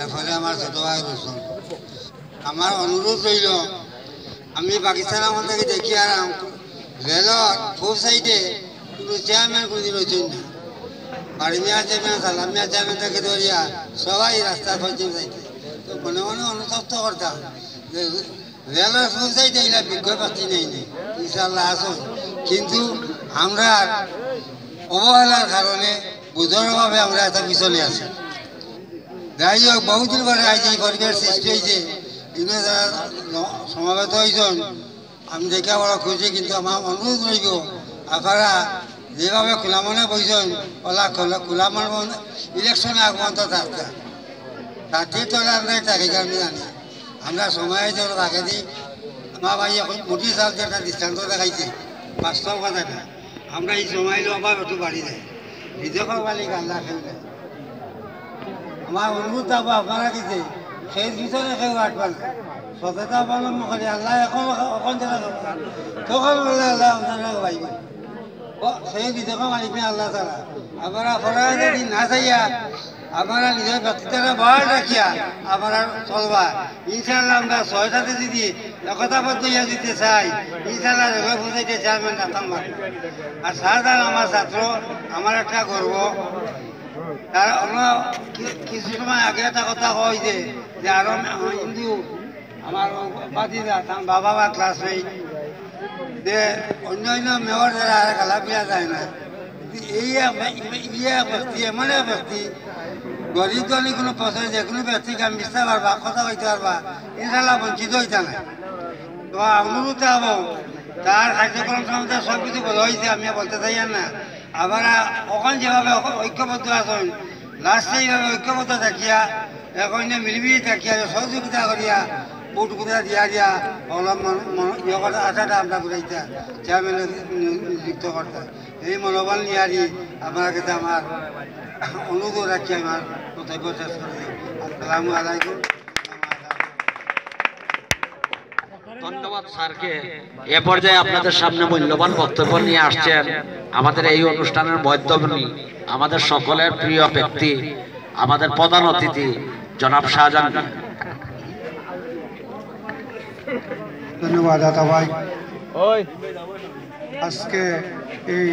এরপরে আমার ছোট ভাই রোশন আমার অনুরোধ রইল আমি পাকিস্তান আমার থেকে দেখি আর রেলর খুব সাইডে কোনো চেয়ারম্যান কোনোদিন রয়েছেন না বাড়ি মিয়া চেয়ারম্যান সালাম মিয়া চেয়ারম্যান থেকে ধরিয়া সবাই রাস্তার পশ্চিম সাইডে তো মনে মনে অনুতপ্ত করতাম যে রেলের ফুল সাইডে এগুলা বিজ্ঞ প্রার্থী নেই ইনশাল্লাহ আসুন কিন্তু আমরা অবহেলার কারণে বুঝরভাবে আমরা এত পিছনে আছি যাই হোক বহুদিন পরে আজ এই পরিবেশ সৃষ্টি হয়েছে কিন্তু যারা সমাবেত হয়েছেন আমি দেখে বড় খুশি কিন্তু আমার অনুরোধ রইব আপনারা যেভাবে খোলা মনে বইছেন ওলা খোলা মনে ইলেকশনে আগমন্ত থাকতা তাতে তোলে আমরা থাকি আমি জানি আমরা সময় ধর থাকে দিই আমার ভাই এখন মোটি সাল একটা দৃষ্টান্ত দেখাইছে বাস্তব কথাটা আমরা এই সময় অভাব একটু বাড়ি যায় বিদেশের মালিক আল্লাহ খেলে আমার অনুরোধ থাকবো আপনারা কিছু সেই পিছনে কেউ আটবেন সততা অবলম্বন করে আল্লাহ এখন তখন বলে আল্লাহ আপনারা পাইবেন সেই বিদেশের মালিক নেই আল্লাহ তারা আপনারা ফরা যদি না চাইয়া আপনারা নিজের ব্যক্তিত্বটা বহাল রাখিয়া আপনারা চলবা ইনশাল্লাহ আমরা ছয়টাতে যদি একতাবদ্ধ হইয়া দিতে চাই ইনশাল্লাহ রেলওয়ে সোসাইটির চেয়ারম্যান রাখতাম আর সারদার আমার ছাত্র আমার একটা গর্ব তার কিছু সময় আগে একটা কথা কয় যে আরো হিন্দু আমার বাদিদা তার বাবা বা ক্লাসমেট যে অন্য অন্য মেয়র যারা আর খেলা পিলা যায় না এই ব্যক্তি এমন এক ব্যক্তি গরিব দলি কোনো পছন্দ যে কোনো ব্যক্তিকে আমি মিশতে পারবা কথা কইতে পারবা ইনশাল্লাহ বঞ্চিত হইতে না তো অনুরোধ হব তার কার্যক্রম সম্বন্ধে সব কিছু বলা হয়েছে আমি বলতে চাই না আবার ওখান যেভাবে ঐক্যবদ্ধ আছেন লাস্টে এইভাবে ঐক্যবদ্ধ থাকিয়া এখন মিলিমিলি থাকিয়া সহযোগিতা করিয়া বুট গুড়া দিয়া অলপ ইয়ে করতে আশাটা আমরা ঘুরাইতা চেয়ারম্যানে নিযুক্ত করতে এই মনোবল নিয়ে আপনার কাছে আমার অনুরোধ রাখি আমার বক্তব্য শেষ করে আসসালামু আলাইকুম। ধন্যবাদ স্যারকে। এ পর্যায়ে আপনাদের সামনে মূল্যবান বক্তব্য নিয়ে আসছেন আমাদের এই অনুষ্ঠানের মধ্যমণি আমাদের সকলের প্রিয় ব্যক্তি আমাদের প্রধান অতিথি জনাব শাহজাহান। ধন্যবাদ দাদা ভাই। আজকে এই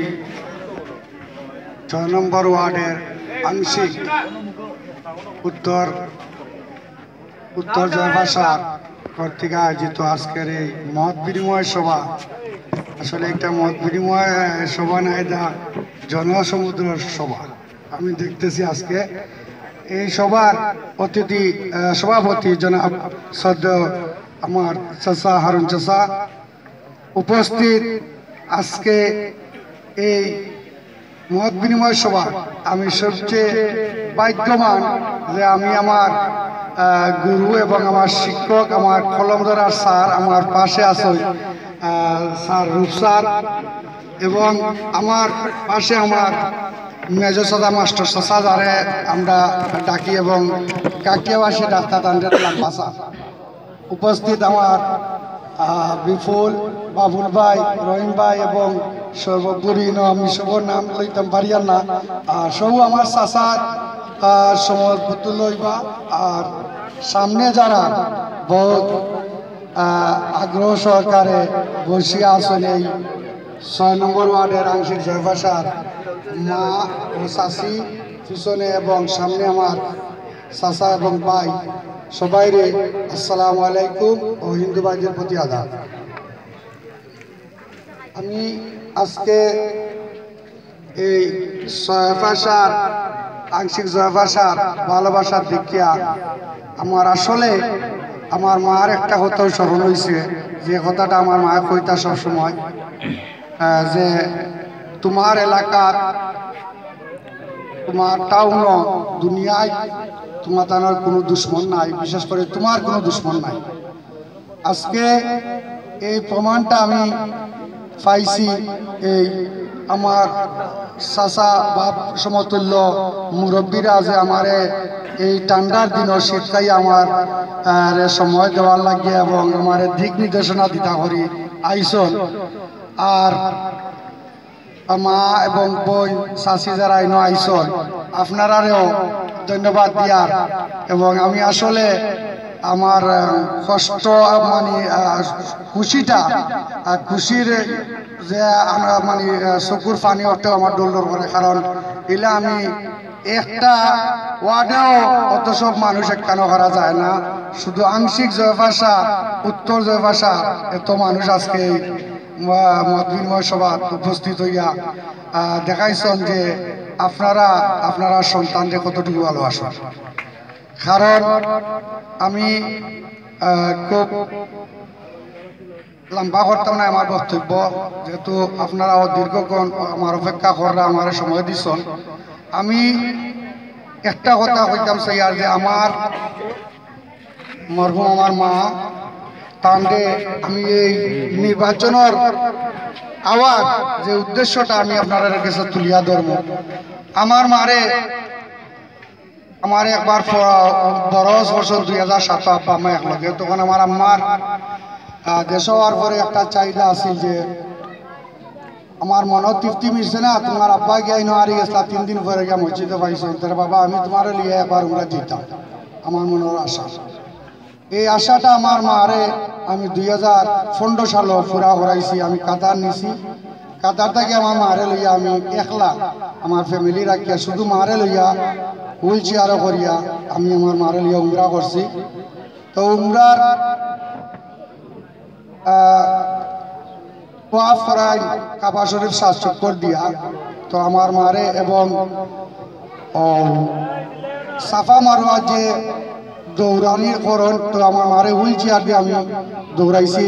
6 নম্বর ওয়ার্ডের আংশিক উত্তর জয়বাসা কর্তৃক আয়োজিত আজকের এই মত বিনিময় সভা আসলে একটা মত বিনিময় সভা না, এটা জনসমুদ্র সভা। আমি দেখতেছি আজকে এই সভার সভাপতি জনাব শ্রদ্ধেয় আমার চাচা হারুন চাচা উপস্থিত। আজকে এই মত বিনিময় সভা আমি সবচেয়ে ভাগ্যবান যে আমি আমার গুরু এবং আমার শিক্ষক আমার কলম ধরার স্যার আমার পাশে আছেন স্যার রূপ স্যার এবং আমার পাশে আমার মেজর সাদা মাস্টার চাচা যারে আমরা ডাকি এবং কাকিয়াবাসী ডাক্তার তান্ডের লাম্বাসা উপস্থিত আমার বিপুল বাবুল ভাই রহিম ভাই এবং সর্বোপরি আমি সবর নাম লইতাম পারিয়ার না আর সব আমার চাচার সমর্পিত লইবা আর সামনে যারা বহুত আগ্রহ সহকারে বসিয়া আছেন এই 6 নম্বর ওয়ার্ডের আংশিক জয়বাসার মা ও চাষি পিছনে এবং সামনে আমার চাচা এবং ভাই সবাইরে আসসালামু আলাইকুম ও হিন্দু ভাইদের প্রতি আদাব। আমি আজকে এই জয়বাসার আংশিক জয়বাসার ভালোবাসার দেখিয়া আমার আসলে আমার মার একটা কথা স্মরণ হয়েছে, যে কথাটা আমার মা কইতা সবসময় যে তোমার এলাকার তোমার টাউন দুনিয়ায় তোমার তার কোনো দুশ্মন নাই, বিশেষ করে তোমার কোনো দুশ্মন নাই। আজকে এই প্রমাণটা আমি পাইছি এই আমার চাচা বাপ সমতুল্য মুরব্বীরা যে আমার এই ঠান্ডার দিনও শীতকাই আমার সময় দেওয়ার লাগে এবং আমার দিক নির্দেশনা দিতা করি আইসন। আর মা এবং বোন চাষি যারা ইনো আইসন আপনারারেও ধন্যবাদ দিয়ার। এবং আমি আসলে আমার কষ্ট মানে খুশির যে আমরা মানে চকুর পানি ওঠেও আমার ডোল করে, কারণ এলে আমি একটা ওয়ার্ডেও অত সব মানুষ একখানো করা যায় না, শুধু আংশিক জয়ভাষা উত্তর জয়ভাষা এত মানুষ আজকে মত বিনিময় সভা উপস্থিত হইয়া দেখাইছেন যে আপনারা সন্তানকে কতটুকু ভালোবাসেন। কারণ আমি খুব লম্বা করতাম না আমার বক্তব্য, যেহেতু আপনারা দীর্ঘক্ষণ আমার অপেক্ষা করা আমার সময় দিচ্ছেন। আমি একটা কথা কইতাম চাই আর যে আমার মরহুম আমার মা তান্ডে আমি এই নির্বাচনের আওয়াজ যে উদ্দেশ্যটা আমি আপনাদের কাছে তুলিয়া ধরব। আমার একবার 12 বছর 2007 আব্বা আম্মা একলগে, তখন আমার আম্মার দেশ হওয়ার পরে একটা চাহিদা আছিল যে আমার মনত তৃপ্তি মিলছে না, তোমার আব্বা গিয়ে হারিয়ে গেছিলাম 3 দিন পরে গিয়ে মসজিদে পাইছো, তার বাবা আমি তোমার লিয়ে একবার আমরা যেতাম, আমার মনের আশা। এই আশাটা আমার মারে আমি 2015 সালে পুরা করাইছি। আমি কাতার নিছি, কাতার থেকে আমার মারে লইয়া আমি একলা আমার ফ্যামিলি রাখিয়া শুধু মারে লইয়া হুইল চেয়ারও করিয়া আমি আমার মারে লইয়া উমরা করছি। তো উমরার ওয়াফ করাই কাবা শরীফ 7 চক্কর দিয়া তো আমার মারে এবং সাফা মারোয়া যে দৌড়ানির করণ, তো আমার মারে হুইল চেয়ার দিয়ে আমি দৌড়াইছি।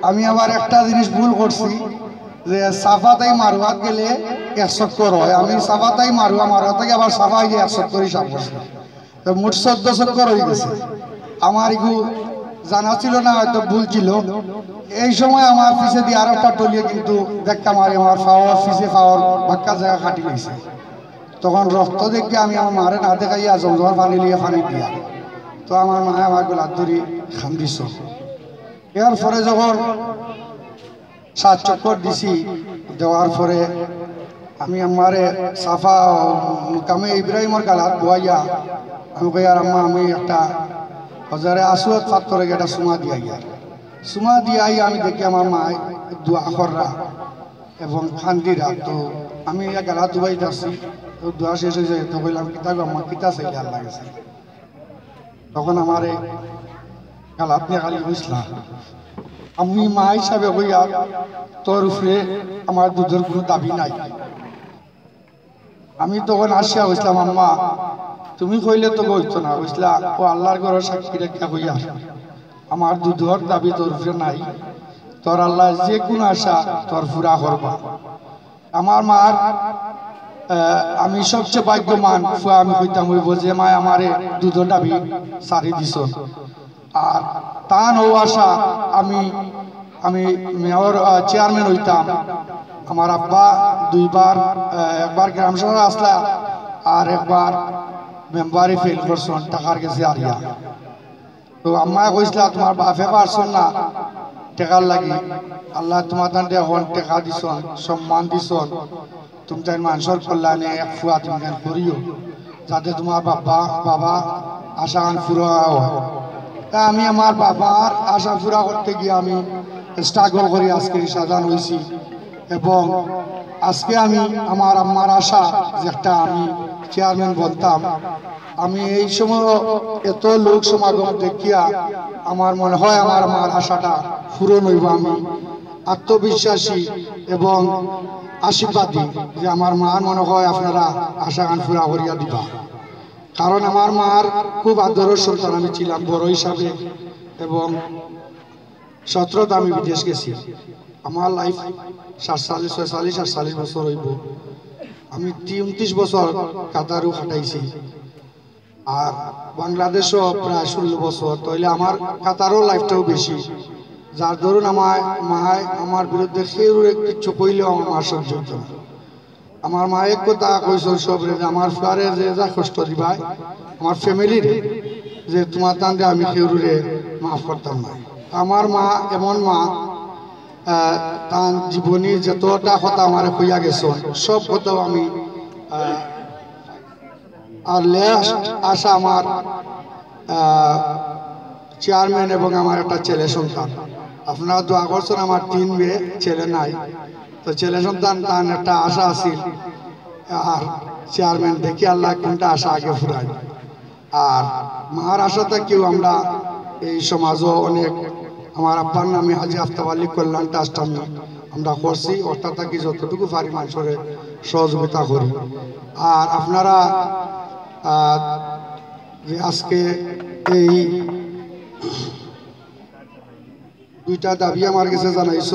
আমি আবার একটা জিনিস ভুল করছি যে সাফাতাই মারোয়াত গেলে 1 চক্কর হয়, আমি সাফাতাই মারোয়া থেকে আবার সাফা গিয়ে 1 চক্কর হিসাব করছি, তো মোট 14 চক্কর হয়ে গেছে। আমার এগু জানা ছিল না, হয়তো ভুল ছিল। এই সময় আমার পিছে দিয়ে আর একটা টলিয়ে কিন্তু দেখা মারি আমার ফাওয়ার পিছে ফাওয়ার বাক্কা জায়গা কাটি গেছে। তখন রক্ত দেখে আমি আমার মারে না দেখাইয়া জমজমার পানি লিয়ে পানি দিয়া, তো আমার মায়ে আমার গোলাপ ধরি খান্দিস। এর পরে যখন 7 চক্কর দিছি, দেওয়ার পরে আমি আমারে সাফা কামে ইব্রাহিমর গালাত বইয়া আমি কই আর আম্মা আমি একটা হজারে আসুয়াত পাত্তরে একটা সুমা দিয়া গিয়া, সুমা দিয়াই আমি দেখি আমার মায় দোয়া কররা এবং খান্দিরা। তো আমি গালা দুবাই যাচ্ছি, তো দোয়া শেষ হয়ে যায়, তো বললাম কিতাব আম্মা কিতা চাই আল্লাহ গেছে। তখন আমার গালাত নিয়ে খালি বুঝলাম আমি মা হিসাবে হইয়া তোর উপরে আমার দুধের কোনো দাবি নাই। আমি তখন আসিয়া হইসলাম আম্মা তুমি কইলে তো হইতো না, বুঝলা ও আল্লাহর ঘরের সাক্ষী রেখা হইয়া আমার দুধের দাবি তোর উপরে নাই, তোর আল্লাহ যে কোনো আশা তোর পুরা করবা। আমার মার আমি সবচেয়ে ভাগ্যমান আমি কইতাম হইব যে মায় আমারে দুধের দাবি সারি দিছ। আর তান ও আশা আমি মেয়র চেয়ারম্যান হইতাম। আমার আব্বা 2 বার, একবার গ্রাম সভা আসলা আর একবার মেম্বারে ফেল করছেন টাকার গেছে আরিয়া। তো আম্মা কইসলা তোমার বাপে পারছেন না টেকার লাগি, আল্লাহ তোমার তান এখন টেকা দিছন, সম্মান দিছন, তুমি তাই মানুষের কল্যাণে এক ফুয়া তুমি করিও যাতে তোমার বাবা আশা গান ফুরা হয়। তা আমি আমার বাবার আশা পুরা করতে গিয়ে আমি স্ট্রাগল করি আজকে সাজান হয়েছি। এবং আজকে আমি আমার আম্মার আশা যে একটা আমি চেয়ারম্যান বলতাম, আমি এই সময় এত লোক সমাগম দেখিয়া আমার মনে হয় আমার আশাটা পূরণ হইব। আমি আত্মবিশ্বাসী এবং আশীর্বাদী যে আমার মার মনে হয় আপনারা আশা গান পুরা করিয়া দিবা। কারণ আমার মার খুব আদরের সন্তান আমি ছিলাম বড় হিসাবে, এবং 17তে আমি বিদেশ গেছি। আমার লাইফ 47 বছর হইব। আমি 29 বছর কাতারও কাটাইছি, আর বাংলাদেশও প্রায় 16 বছর। তাইলে আমার কাতারও লাইফটাও বেশি, যার ধরুন আমার বিরুদ্ধে সেরুর কিছু কইলেও আমার মা সহ্য হইত না। আমার মা এক কথা কইছিল সবরে যে আমার ফুয়ারে যে যা কষ্ট দিবাই আমার ফ্যামিলির যে তোমার তান্দে আমি কেউরে মাফ করতাম না। আমার মা এমন মা তার জীবনীর যতটা কথা আমার হইয়া গেছে সব কথাও আমি আর লাস্ট আশা আমার চেয়ারম্যান এবং আমার একটা ছেলে সন্তান। আপনারা দোয়া করছেন, আমার 3 মেয়ে, ছেলে নাই, তো ছেলে সন্তান তার একটা আশা আছিল। আর চেয়ারম্যান দেখি আল্লাহ কোনটা আশা আগে ফুরাই। আর মার আশাটা কেউ আমরা এই সমাজও অনেক আমার আব্বার নামে হাজি আফতাব আলী কল্যাণ ট্রাস্ট আমরা করছি, অর্থাৎ কি যতটুকু পারি মানুষের সহযোগিতা করি। আর আপনারা যে আজকে এই 2টা দাবি আমার কাছে জানাইছ।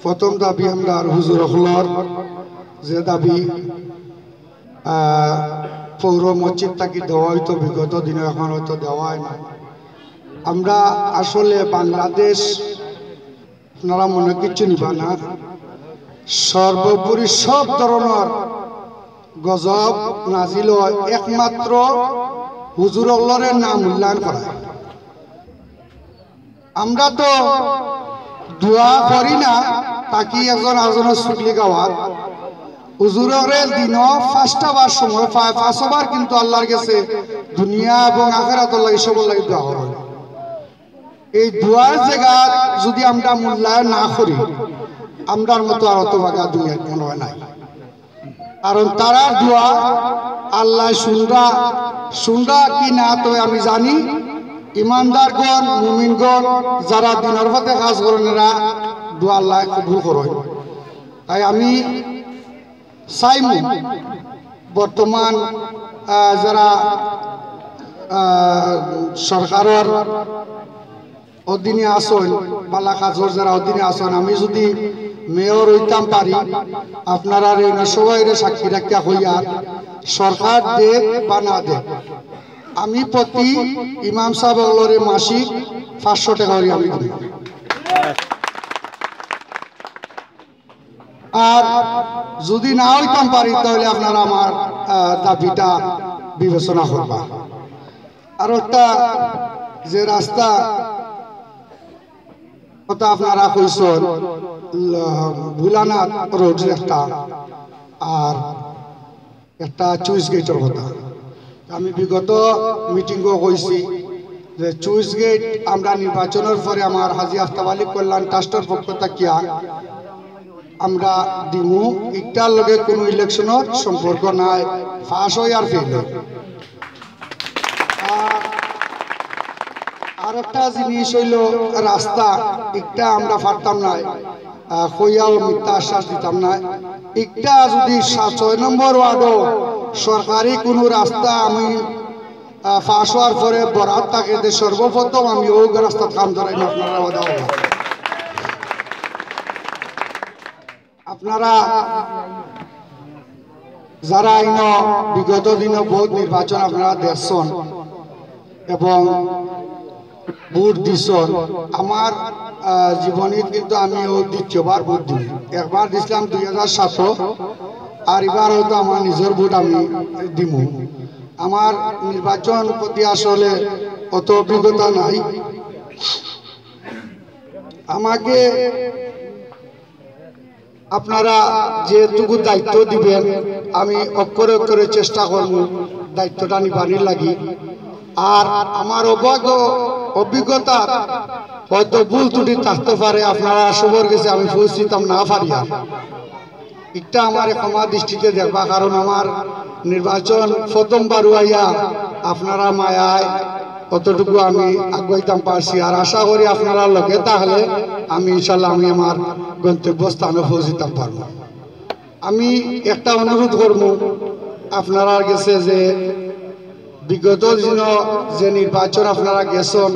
প্রথম দাবি আমরা হুজুর হলর যে দাবি পৌর মসজিদ থাকি দেওয়া হয়তো বিগত দিনে, এখন হয়তো দেওয়া হয় না। আমরা আসলে বাংলাদেশ আপনারা মনে কিছু নিবা না, সর্বোপরি সব ধরনের গজব নাজিল হয় একমাত্র হুজুর হলরের নাম উল্লেখ করা। আমরা তো দোয়া করি না তাকি একজন আজনের শুকলি গাওয়ার। হুজুরের দিন 5টা বার সময় পায়, 5 বার কিন্তু আল্লাহর কাছে দুনিয়া এবং আখিরাতের লাগি সবার লাগি দোয়া করা। এই দোয়ার জায়গা যদি আমরা মূল্যায়ন না করি, আমরার মতো আর অত ভাগা দুনিয়ার মনে হয় নাই। কারণ তারা দোয়া আল্লাহ শুনরা কি না তো আমি জানি। ইমানদারগণ, মুমিনগণ যারা দিনের পথে কাজ করেন এরা দোয়া আল্লাহ কবুল করেন। তাই আমি চাইমু বর্তমান যারা সরকারের অধীনে আসেন, বালা কাজর যারা অধীনে আসেন, আমি যদি মেয়র হইতাম পারি, আপনারা সবাই সাক্ষী রাখিয়া হইয়া সরকার দেখ বা না দেখ, আমি প্রতি ইমাম সাহেব মাসিক 500 টাকা করে আমি দিই। আর যদি না হইতাম পারি তাহলে আপনারা আমার দাবিটা বিবেচনা করবা। আর একটা যে রাস্তা কথা আপনারা কইছেন ভুলানাথ রোড একটা, আর একটা চুইস গেটের কথা। আমি বিগত মিটিংও কইছি যে চুইস গেট আমরা নির্বাচনের পরে আমার হাজি আফতাব আলী কল্যাণ ট্রাস্টের পক্ষ থাকিয়া আমরা দিমু। ইটার লগে কোনো ইলেকশনের সম্পর্ক নাই, ফাঁস হয় আর ফেল হয়। আর একটা জিনিস হইল রাস্তা, একটা আমরা পারতাম না কইয়াও মিথ্যা আশ্বাস দিতাম না। একটা যদি 6 নম্বর ওয়ার্ডও সরকারি কোনো রাস্তা আমি ফাঁস হওয়ার পরে বরাত থাকে, সর্বপ্রথম আমি ওই রাস্তা কাম ধরাই আপনারা আপনারা যারা আইন বিগত দিনে বহুত নির্বাচন আপনারা দেখছেন এবং ভোট দিছেন। আমার জীবনে কিন্তু আমি ও 2য়বার ভোট দিই। একবার দিছিলাম 2007, আর এবার হয়তো আমার নিজের ভোট আমি দিব। আমার নির্বাচন প্রতি আসলে অত অভিজ্ঞতা নাই। আমাকে আপনারা যেটুকু দায়িত্ব দিবেন আমি অক্ষরে অক্ষরে চেষ্টা করব দায়িত্বটা নিবানির লাগি। আর আমার অভিজ্ঞতা হয়তো ভুল ত্রুটি থাকতে পারে, আপনারা সবার কাছে আমি পৌঁছিতাম না পারি। এটা আমার ক্ষমা দৃষ্টিতে দেখবা, কারণ আমার নির্বাচন প্রথমবার হইয়া আপনারা মায়ায় অতটুকু আমি আগাইতাম পারছি। আর আশা করি আপনারা লগে তাহলে আমি ইনশাল্লাহ আমি আমার গন্তব্যস্থানে পৌঁছিতাম পারব। আমি একটা অনুরোধ করব আপনারা গেছে যে বিগত দিন যে নির্বাচন আপনারা গেছেন,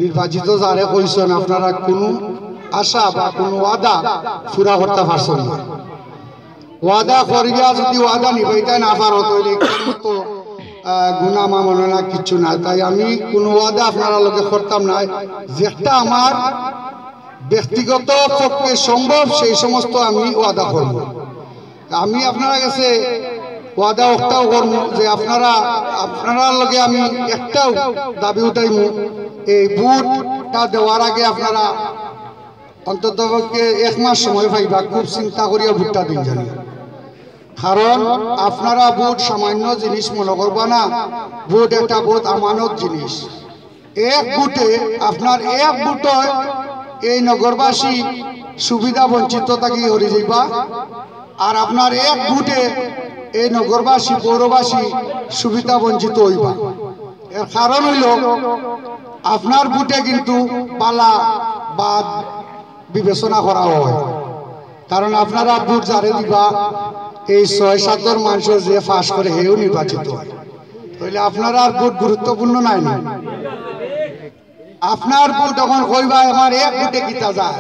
নির্বাচিত যারে কইছেন, আপনারা কোনো আশা বা কোনো ওয়াদা পুরা করতে পারছেন না। ওয়াদা করিয়া যদি ওয়াদা নিবাইতে না পারো তাহলে তো গুণা মনে না কিছু না। তাই আমি কোনো ওয়াদা আপনারা লোকে করতাম না। যেটা আমার ব্যক্তিগত পক্ষে সম্ভব সেই সমস্ত আমি ওয়াদা করব। আমি আপনারা কাছে ওয়াদা একটাও করব যে আপনারা লগে আমি একটাও দাবি উঠাইমু, এই ভোটটা দেওয়ার আগে আপনারা অন্তত 1 মাস সময় পাইবা, খুব চিন্তা করিয়া ভোটটা দিন জানি। কারণ আপনারা ভোট সামান্য জিনিস মনে করবা না, ভোট একটা বহুত আমানত জিনিস। এক ভোটে আপনার এক ভোটে এই নগরবাসী সুবিধা বঞ্চিত থাকি হয়ে যাইবা, আর আপনার এক ভোটে এই নগরবাসী পৌরবাসী সুবিধা বঞ্চিত হইবা। এর কারণ হইল আপনার ভোটে কিন্তু পালা বা বিবেচনা করা হয়। কারণ আপনারা ভোট যারে দিবা এই 6-7 মানুষের যে পাস করে হেও নির্বাচিত হয়, তাহলে আপনার আর ভোট গুরুত্বপূর্ণ নাই না। আপনার ভোট তখন কইবা আমার এক ভোটে কিতা যায়,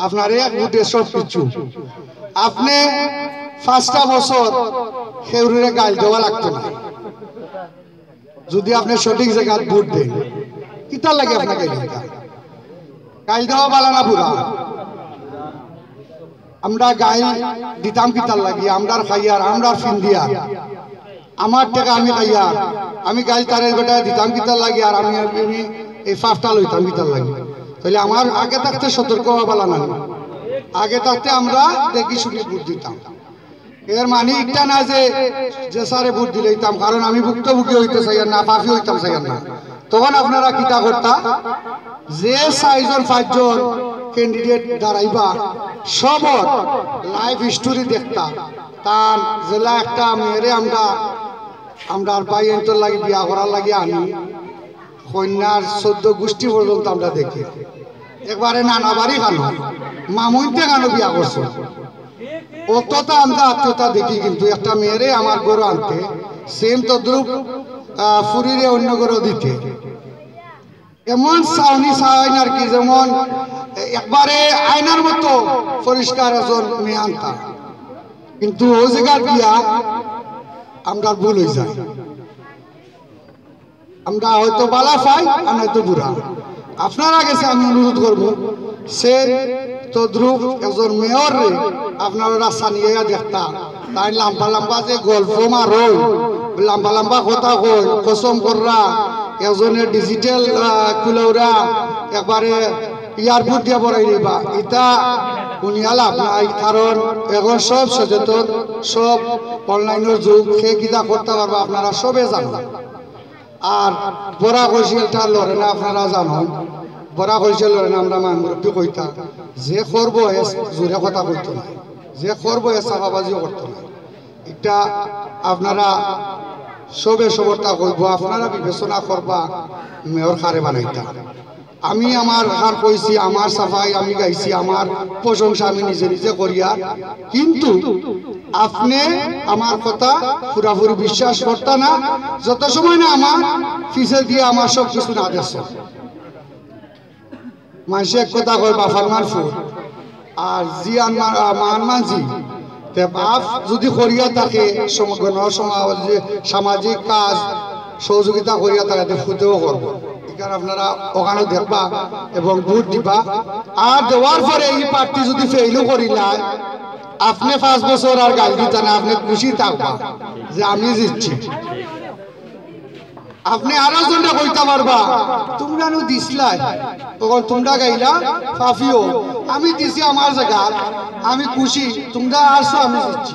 আপনার এক ভোটে সব কিছু। আপনি 5টা বছর খেউরে গাইল দেওয়া লাগতো না যদি আপনি সঠিক জায়গায় ভোট দেন। কিতা লাগে আপনাকে গাইল দেওয়া বালা না বুড়া? আমরা গাইল দিতাম কিতার লাগি, আমরার খাইয়ার আমরার ফিন্দিয়ার, আমার টাকা আমি খাইয়ার, আমি গাইল তারের বেটা দিতাম কিতার লাগি, আর আমি এই 5টা লইতাম কিতার লাগি। তাহলে আমার আগে থাকতে সতর্ক হওয়া বালা না, আগে থাকতে আমরা দেখি শুনে ভোট দিতাম। এর মানে একটা না যে সারে ভোট দিলে দিতাম, কারণ আমি ভুক্তভোগী হইতে চাই না, পাফি হইতাম চাই না। তখন আপনারা কিতা করতা, যে 4-5 জন ক্যান্ডিডেট দাঁড়াইবা সবর লাইভ স্টোরি দেখতা। তার জেলা একটা মেয়েরে আমরা ভাই এন্তর লাগি বিয়া করার লাগি আনি, কন্যার 14 গোষ্ঠী পর্যন্ত আমরা দেখি। একবারে নানা বাড়ি খানো মামুইতে খানো বিয়া করছো, অতটা আমরা আত্মীয়তা দেখি। কিন্তু একটা মেয়েরে আমার গরু আনতে সেম তদ্রুপ ফুরিরে অন্য গরু দিতে এমন চাউনি চাইন আর কি, যেমন একবারে আয়নার মতো পরিষ্কার একজন মেয়ে আনতা। কিন্তু ও জায়গা দিয়া আমরা ভুল হয়ে যায়, আমরা হয়তো বালা পাই আর হয়তো বুড়া। আপনারা কাছে আমি অনুরোধ করব, সে তদ্রুপ একজন মেয়র রে আপনারা রাস্তা নিয়ে দেখতা, তাই লম্বা লম্বা যে গল্প মারো, লম্বা লম্বা কথা কই, কসম কররা একজনের ডিজিটাল কুলৌরা একবারে এয়ারপোর্ট দিয়ে পড়াই দিবা, এটা শুনিয়া লাভ নাই। কারণ এখন সব সচেতন, সব অনলাইনের যুগ, সে কিতা করতে পারবো আপনারা সবে জানেন। আর বড়া কৌশলটা লড়ে না, আপনারা জানেন বড়া কৌশল লড়ে না। আমরা মুরব্বী কইতা যে করবো জোরে কথা কইতো না, যে করবো চাপাবাজিও করতো না। এটা আপনারা সবে সবরটা কইব, আপনারা বিবেচনা করবা মেয়র খারে বানাইতা। আমি আমার হার কইছি, আমার সাফাই আমি গাইছি, আমার প্রশংসা আমি নিজে নিজে করিয়া, কিন্তু আপনি আমার কথা পুরাপুরি বিশ্বাস করতা না যত সময় না আমার ফিসে দিয়ে আমার সব কিছু না দেশ। মানুষে এক কথা কয় বাফার মারফুর আর জি মান মানজি, বাপ যদি করিয়া থাকে সামাজিক কাজ সহযোগিতা করিয়া থাকে ফুটেও করবো। এখানে আপনারা ওখানে দেখবা এবং ভোট দিবা। আর দেওয়ার পরে এই প্রার্থী যদি ফেইলও করিলায়, আপনি 5 বছর আর গাল দিতা না, আপনি খুশি থাকবা যে আমি জিতছি। আপনি আরো জনটা কইতে পারবা তোমরা নু দিসলাই, তখন তোমরা গাইলা ফাফিও আমি দিছি আমার জায়গা, আমি খুশি, তোমরা আসো আমি জিতছি,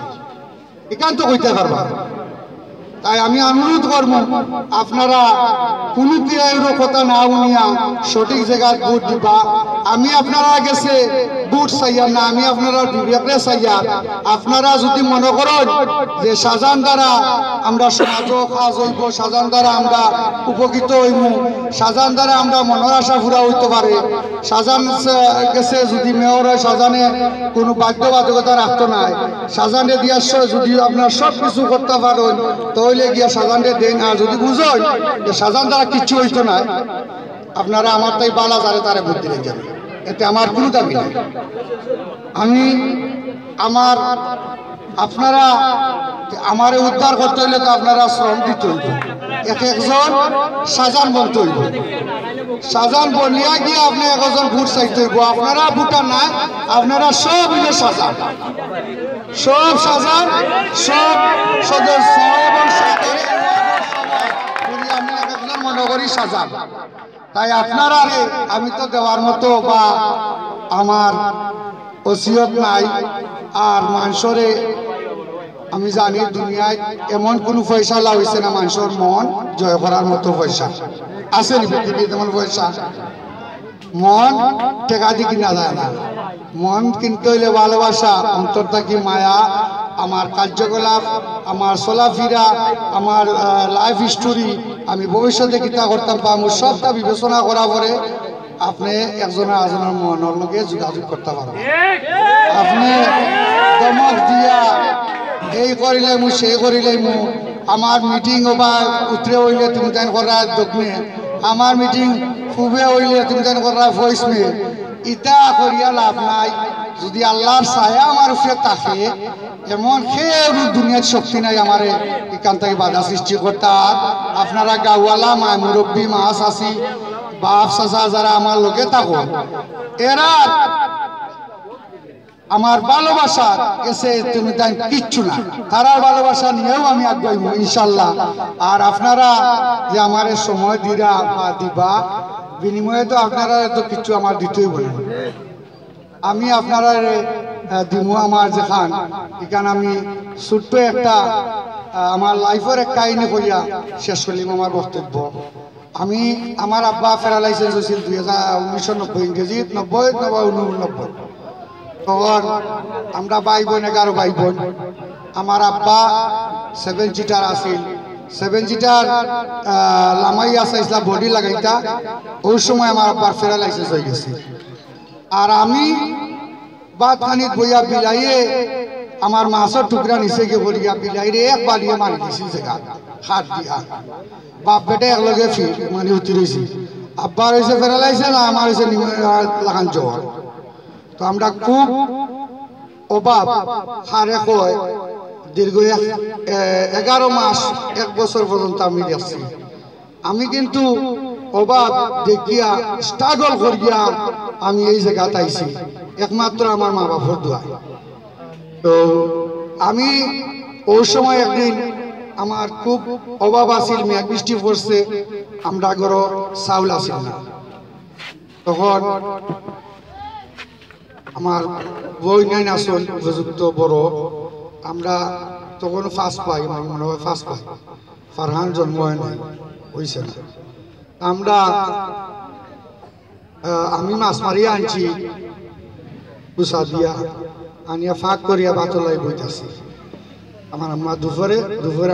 এখান তো কইতে পারবা। তাই আমি অনুরোধ করবো আপনারা কোনো পিয়াইয়ের কথা না শুনিয়া সঠিক জায়গায় ভোট দিবা। আমি আপনারা গেছে ভোট চাইয়া না, আমি আপনারা বিবেকরে চাইয়া। আপনারা যদি মনে করেন যে শাহজাহান দ্বারা আমরা সমাজ কাজ হইব, শাহজাহান দ্বারা আমরা উপকৃত হইব, শাহজাহান দ্বারা আমরা মনের আশা পুরা হইতে পারে, শাহজাহান গেছে যদি মেয়র হয় শাহজাহানে কোনো বাধ্যবাধকতা রাখতো নাই, শাহজাহানে দিয়া যদি আপনার সব কিছু করতে পারেন তাহলে গিয়া শাহজাহানকে দেন। আর যদি বুঝেন যে শাহজাহান দ্বারা কিচ্ছু হইতো না, আপনারা আমার তাই বালা যারে তারে ভোট দিলেন যাবে, এতে আমার কোনো দাবি নেই। আমি আমার আপনারা আমারে উদ্ধার করতে হইলে তো আপনারা শ্রম দিতে হইব, এক একজন শাহজাহান বলতে হইব। শাহজাহান বলিয়া গিয়ে আপনি একজন ভোট চাইতে হইব। আপনারা ভোটার নাই, আপনারা সব হইলে শাহজাহান, সব শাহজাহান, সব সদস্য এবং আমি একজন মনে করি শাহজাহান। তাই আপনারা আমি তো দেওয়ার মতো বা আমার ওসিয়ত নাই। আর মানুষরে আমি জানি দুনিয়ায় এমন কোনো ফয়সালা হয়েছে না মানুষের মন জয় করার মতো পয়সা আছে নি পৃথিবীতে তেমন পয়সা। মন টেকা দিয়ে কিনা যায় না। মন কিনতে হইলে ভালোবাসা, অন্তর থাকি মায়া, আমার কার্যকলাপ, আমার চলাফেরা, আমার লাইফ হিস্টোরি, আমি ভবিষ্যতে কিতা করতাম পাবো সবটা বিবেচনা করা পরে আপনি একজনের আজনের মনের লগে যোগাযোগ করতে পারবেন। আপনি দমক দিয়া এই করিলে মু সেই করিলে মু, আমার মিটিং বা উত্তরে হইলে তুমি তাই করা দক্ষিণে, আমার মিটিং পূবে হইলে তুমি তাই করা পশ্চিমে, ইটা করিয়া লাভ নাই। যদি আল্লাহর ছায়া আমার উপরে থাকে এমন কেউ দুনিয়ার শক্তি নাই আমারে এখান থেকে বাধা সৃষ্টি করতে। আর আপনারা গাওয়ালা মায় মুরব্বী মাছ আসি বাপ চাচা যারা আমার লোকে থাকো, এরা আমার ভালোবাসা এসে তুমি তাই কিচ্ছু না, তারার ভালোবাসা নিয়েও আমি আগাইব ইনশাল্লাহ। আর আপনারা যে আমার সময় দিরা বা দিবা, বিনিময়ে তো আপনারা তো কিছু আমার দিতেই বলেন। আমি আপনারা দিব আমার যেখান এখানে আমি ছোট্ট একটা আমার লাইফের এক কাহিনী করিয়া শেষ করলাম আমার বক্তব্য। আমি আমার আব্বা প্যারালাইসিস হয়েছিল 1990 ইংরেজি 90 তখন আমরা ভাই বোন 11 ভাই বোন। আমার আব্বা 7 সিটার আসিল, 7 সিটার লামাইয়া চাইছিলা বডি লাগাইতা, ওই সময় আমার আব্বার প্যারালাইসিস হয়ে গেছে। আর আমি বাদ পানিত বইয়া বিলাইয়ে আমার মাছের টুকরা নিচে গিয়ে বলিয়া বিলাইরে একবার দিয়ে মারি দিছি জায়গা হাত দিয়া। বাপ বেটে একলগে মানে উঠি রয়েছি। আব্বার হয়েছে প্যারালাইসিস না আমার হয়েছে লাগান জ্বর। তো আমরা খুব অভাব হারে কয় দীর্ঘ 11 মাস 1 বছর পর্যন্ত আমি দেখছি। আমি কিন্তু অভাব দেখিয়া স্ট্রাগল করিয়া আমি এই জায়গাতে আইছি একমাত্র আমার মা বাবার দোয়ায়। তো আমি ওই সময় একদিন আমার খুব অভাব আছিল, মেঘ বৃষ্টি পড়ছে, আমরা ঘর চাউল আছিল না। তখন আমার বই নাই আসল উপযুক্ত বড়, আমরা তখন ফার্স্ট পাই, আমার মনে হয় ফার্স্ট পাই, ফারহান জন্ম হয় নাই হয়েছে না। আমরা আমি মাছ মারিয়া আনছি কুসা দিয়া, আনিয়া ফাঁক করিয়া বাতলাই বইতেছি। আমার আম্মা দুপুরে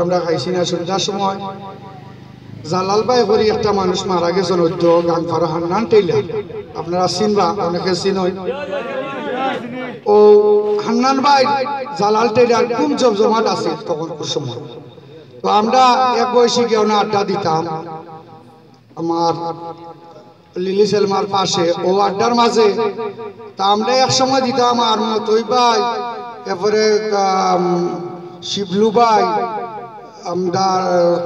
আমরা খাইছি না। সন্ধ্যার সময় জালাল ভাই করি একটা মানুষ মারা গেছে নদ্য গাংফার হান্নান টেইলার, আপনারা চিনবা, অনেকে চিনই। ও হান্নান ভাই জালাল টেইলার খুব জমজমাট আছে তখন সময়। তো আমরা এক বয়সী কেউ না আড্ডা দিতাম আমার লিলি সেলমার পাশে, ও আড্ডার মাঝে। তা আমরা এক সময় দিতাম আর মতই ভাই, এরপরে শিবলু ভাই, আমরা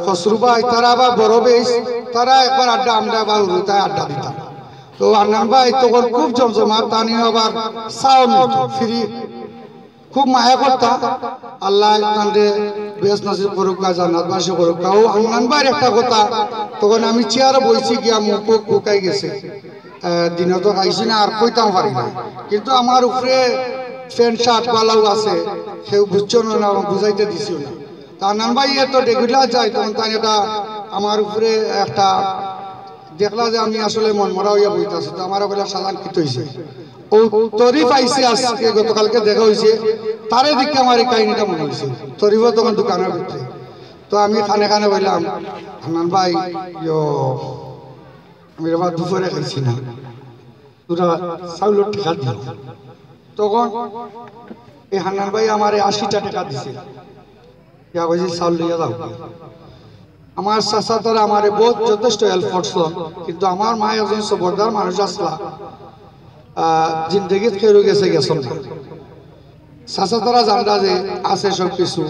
খসরু ভাই, তারা আবার বড় বেশ, তারা একবার আড্ডা, আমরা আবার উরুতায় আড্ডা দিতাম। তো আন্নান ভাই তখন খুব জমজমাট, তা নিয়ে আবার চাও ফ্রি, খুব মায়া করতাম। আল্লাহ কান্দে বেশ নসিব করুক, জান্নাতবাসী করুক। ও আন্নান ভাইয়ের একটা কথা, তখন আমি চেয়ারে বইছি গিয়া মুখ কুকাই গেছে, দিনে তো খাইছি না আর কইতাম পারি না, কিন্তু আমার উপরে প্যান্ট শার্ট পালাও আছে, কেউ বুঝছো না, বুঝাইতে দিছিও না। তা আন্নান ভাই এত রেগুলার যায়, তখন তাই এটা আমার উপরে একটা দেখলা যে আমি আসলে মন মরা হইয়া বইতেছি। তো আমার ওগুলা সালাঙ্কিত হয়েছে, ও তরিফ আইসে আজকে, গতকালকে দেখা হয়েছে, তারে দিকে আমার এই কাহিনীটা মনে হয়েছে। তরিফও তখন দোকানের ভিতরে। তো আমি খানে খানে বললাম, হান্নান ভাই আমি এবার দুপুরে খাইছি না, তোরা চাউলের টাকা দিও। তখন এই হান্নান ভাই আমার 80টা টাকা দিছে, ইয়া কইছে চাউল লইয়া যাও। আমার চাচা তারা আমার বহুত যথেষ্ট হেল্প করছেন, কিন্তু আমার মা একজন সবরদার মানুষ আসলা, জিন্দগিত খেয়ে গেছেন না। চাচা তারা জানলা যে আছে সব কিছু,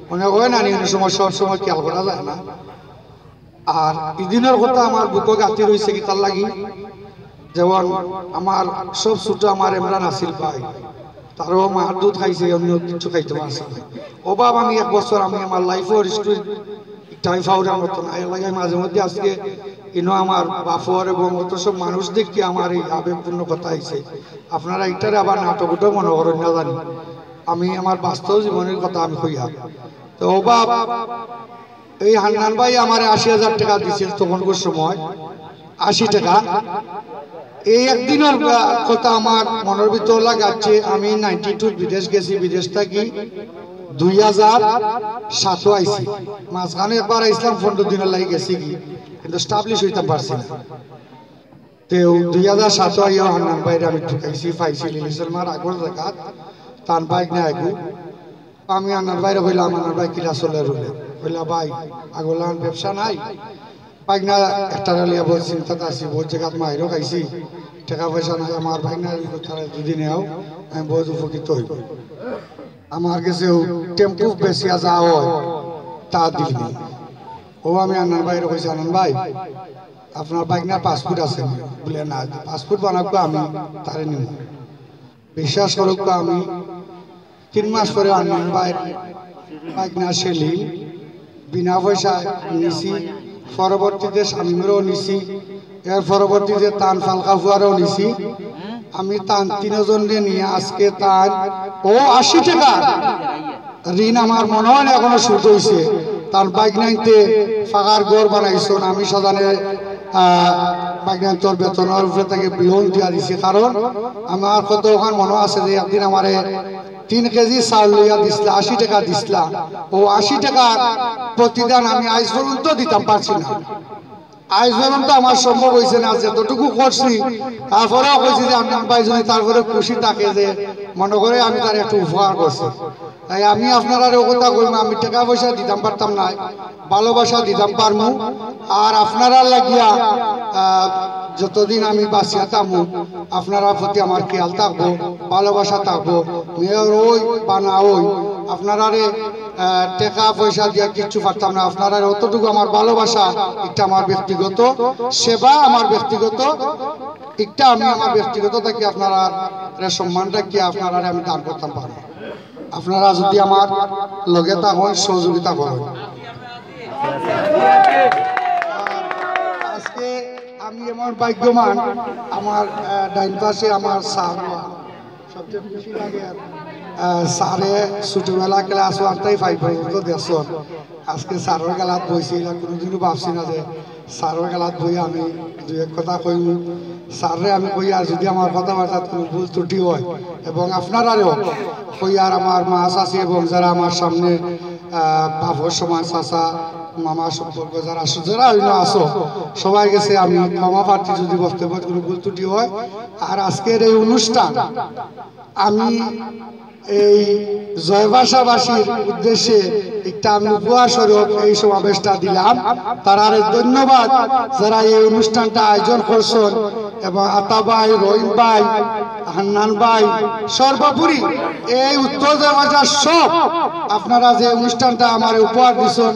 মনে হয় না অনেক সময় সব সময় খেয়াল করা যায় না। আর ইদিনের কথা আমার বুক গাঁতি রয়েছে কি তার লাগি, যেমন আমার সব ছোট আমার ইমরান আসিল ভাই, তারও মার দুধ খাইছে, অন্য কিছু খাইতে পারছে। অভাব আমি 1 বছর আমি আমার লাইফের টাইম ফাউডার মতো না এলাকায় মাঝে মধ্যে আজকে ইনো আমার বাফর এবং অত সব মানুষ দেখি আমার এই আবেগপূর্ণ কথা আইছে আপনারা এটারে আবার নাটকটাও মনে করেন না জানি আমি আমার বাস্তব জীবনের কথা আমি কইয়া তো অভাব এই হান্নান ভাই আমার ৮০,০০০ টাকা দিছিল তখনকার সময় ৮০ টাকা এই একদিনের কথা আমার মনের ভিতর লাগাচ্ছে আমি 92 বিদেশ গেছি বিদেশ থাকি 2007 আইছি মাঝখানে একবার আইসলাম 15 দিনের লাগি গেছি কি কিন্তু স্টাবলিশ হইতে পারছি না তো 2007 আইয়া হান্নান ভাইরে আমি ঢুকাইছি পাইছি লিলিসের মার আগর জায়গাত তান বাইক না আগু আমি হান্নান ভাইরে কইলাম হান্নান ভাই কিলা চলে রুলে কইলা ভাই আগলান ব্যবসা নাই বাইক না একটা লিয়া বহুত চিন্তাত আছি বহুত জায়গাত মাইরও খাইছি টাকা পয়সা নাই আমার বাইক না যদি নেও আমি বহুত উপকৃত হইব আমার কাছে টেম্পু বেশিয়া যা হয় তা দিলি ও আমি আনন্দ ভাইয়ের কইছি আনন্দ ভাই আপনার বাইক না পাসপোর্ট আছে বলে না পাসপোর্ট বানাবো আমি তারে নিব বিশ্বাস করুক আমি 3 মাস পরে আনন্দ ভাইয়ের বাইক না সেলিম বিনা পয়সায় নিছি পরবর্তীতে স্বামীরও নিছি এর পরবর্তীতে তান ফালকা ফুয়ারও নিছি আমি তান 3 জনকে নিয়ে আজকে তান ও 80 টাকা ঋণ আমার মনে হয় না এখনো সুদ হয়েছে তার বাইক নাইতে ফাঁকার ঘর বানাইছো আমি সাজানে বাইক নাইন তোর বেতনের উপরে থেকে লোন দিয়া দিছি কারণ আমার কত ওখান মনে আছে যে একদিন আমার 3 কেজি চাউল লইয়া দিছিলা 80 টাকা দিছিলা ও 80 টাকা প্রতিদান আমি আজ পর্যন্ত দিতাম পারছি না আজ পর্যন্ত আমার সম্ভব হয়েছে না যতটুকু করছি তারপরেও কইছি যে আমি ভাই যদি তারপরে খুশি থাকে যে মনে করে আমি তার একটু উপকার করছি তাই আমি আপনারা কথা কইম আমি টাকা পয়সা দিতাম পারতাম না ভালোবাসা দিতাম পারমু আর আপনারা লাগিয়া যতদিন আমি বাঁচিয়া থাকবো আপনারা প্রতি আমার খেয়াল থাকবো ভালোবাসা থাকবো মেয়র ওই বা না ওই আপনারা টাকা পয়সা দিয়া কিচ্ছু পারতাম না আপনারা অতটুকু আমার ভালোবাসা এটা আমার ব্যক্তিগত সেবা আমার ব্যক্তিগত একটা আমি আমার ব্যক্তিগত থাকি আপনারা সম্মানটা কি আপনারা আমি দান করতাম পারবো আপনারা যদি আমার লগে থাকুন সহযোগিতা করেন আজকে আমি আমার ভাগ্যবান আমার ডাইন পাশে আমার স্যার সবচেয়ে খুশি লাগে স্যারে ছোটবেলা ক্লাস 1 থেকে 5 পর্যন্ত দেখছেন আজকে স্যারের গেলাত বইছি কোনোদিনও ভাবছি না যে স্যারের গেলাত বই আমি 2 কথা কইব স্যারে আমি কই আর যদি আমার কথাবার্তা কোনো ভুল ত্রুটি হয় এবং আপনারাও কই আর আমার মা চাচি এবং যারা আমার সামনে বাবর সমাজ চাচা মামা সম্পর্ক যারা আসো সবাই গেছে আমি ক্ষমা প্রার্থী যদি বক্তব্য কোনো ভুল ত্রুটি হয় আর আজকের এই অনুষ্ঠান আমি এই জয়বাসাবাসীর উদ্দেশ্যে একটা আমি উপহার স্বরূপ এই সমাবেশটা দিলাম তারা ধন্যবাদ যারা এই অনুষ্ঠানটা আয়োজন করছেন এবং আতা ভাই রহিম ভাই হান্নান ভাই সর্বোপরি এই উত্তর জয়বাসার সব আপনারা যে অনুষ্ঠানটা আমার উপহার দিচ্ছেন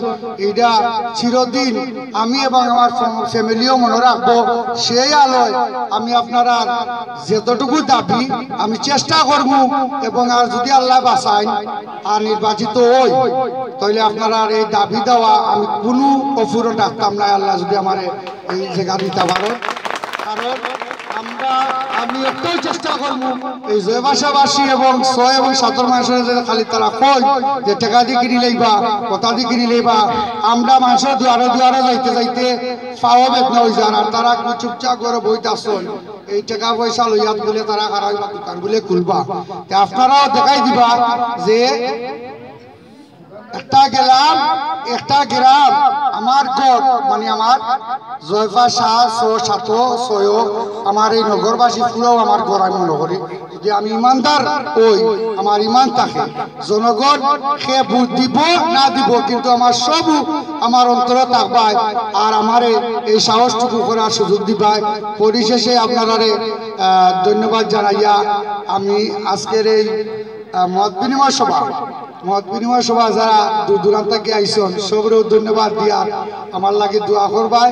এটা চিরদিন আমি এবং আমার ফ্যামিলিও মনে রাখবো সেই আলোয় আমি আপনারা যতটুকু দাবি আমি চেষ্টা করব এবং আর যদি আল্লাহ বাঁচায় আর নির্বাচিত হই তাহলে আপনারা এই দাবি দেওয়া আমি কোনো অপূরণ রাখতাম না আল্লাহ যদি আমার এই জায়গা দিতে পারো কারণ আমি একটাই চেষ্টা করবো এই জয়বাসাবাসী এবং 6 এবং 17 মাসের খালি তারা কই যে টাকা দিয়ে কিনি লইবা কথা দিয়ে কিনি লইবা আমরা মানুষের দুয়ারে দুয়ারে যাইতে যাইতে পাওয়া বেদনা হয়ে যান আর তারা চুপচাপ করে বইতে আসছেন এই টাকা পয়সা লইয়া বলে তারা হারাইবা দোকান বলে খুলবা আপনারাও দেখাই দিবা যে একটা গ্রাম আমার ঘর মানে আমার জয়ফা শাহ সয় আমার এই নগরবাসী পুরো আমার ঘর আমি মনে করি যদি আমি ইমানদার ওই আমার ইমান থাকে জনগণ সে ভোট দিব না দিব কিন্তু আমার সব আমার অন্তরে থাকবাই আর আমার এই সাহসটুকু করার সুযোগ দিবাই পরিশেষে আপনারা ধন্যবাদ জানাইয়া আমি আজকের এই মত বিনিময় সভা যারা দূর দূরান্ত থেকে আইসন সবরেও ধন্যবাদ দিয়া আমার লাগে দোয়া করবাই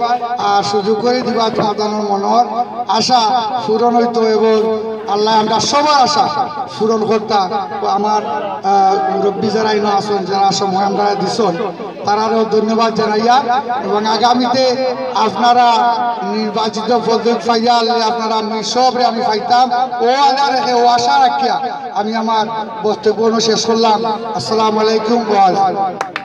আর সুযোগ করে দিবা তোমাদের মনের আশা পূরণ হইতো এবং আল্লাহ আমরা সবার আশা পূরণ কর্তা ও আমার মুরব্বী যারা ইনো আসুন যারা সময় আমরা দিছন তারারও ধন্যবাদ জানাইয়া এবং আগামীতে আপনারা নির্বাচিত পদক পাইয়া আনলে আপনারা সবরে আমি পাইতাম ও আল্লাহ রেখে ও আশা রাখিয়া আমি আমার বক্তব্য শেষ করলাম। আসসালামু আলাইকুম ওয়া রাহমাতুল্লাহ।